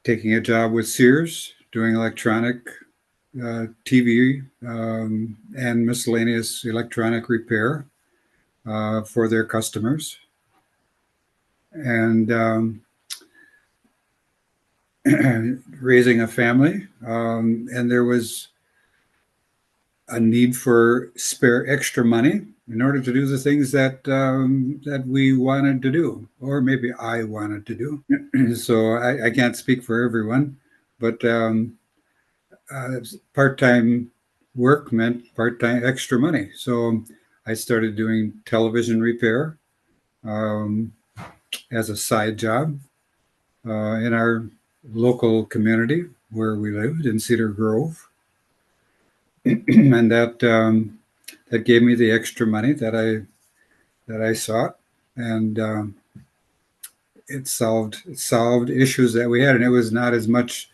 taking a job with Sears, doing electronic TV and miscellaneous electronic repair for their customers. And raising a family. And there was a need for spare extra money in order to do the things that we wanted to do, or maybe I wanted to do. So I can't speak for everyone, but part-time work meant part-time extra money. So I started doing television repair um, as a side job in our local community where we lived in Cedar Grove, and that gave me the extra money that I sought, and it solved issues that we had, and it was not as much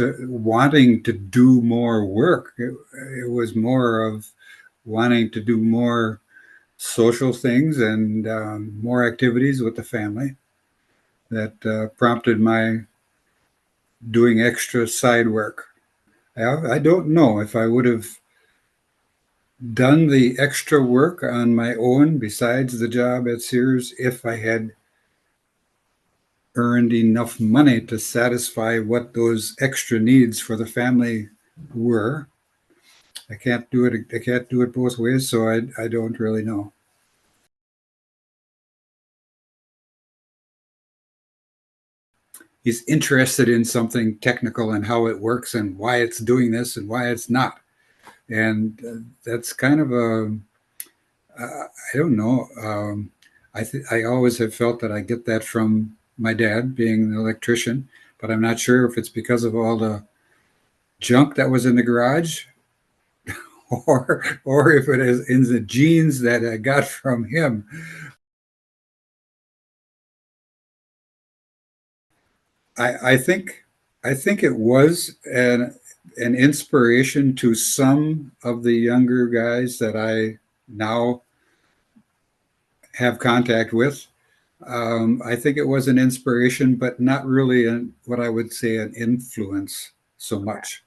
wanting to do more work. It was more of wanting to do more social things and more activities with the family that prompted my doing extra side work. I don't know if I would have done the extra work on my own besides the job at Sears if I had earned enough money to satisfy what those extra needs for the family were. I can't do it. I can't do it both ways, so I don't really know. He's interested in something technical and how it works and why it's doing this and why it's not. And that's kind of I don't know. I always have felt that I get that from my dad being an electrician, but I'm not sure if it's because of all the junk that was in the garage or if it is in the genes that I got from him. I think it was an inspiration to some of the younger guys that I now have contact with. I think it was an inspiration, but not really what I would say an influence so much.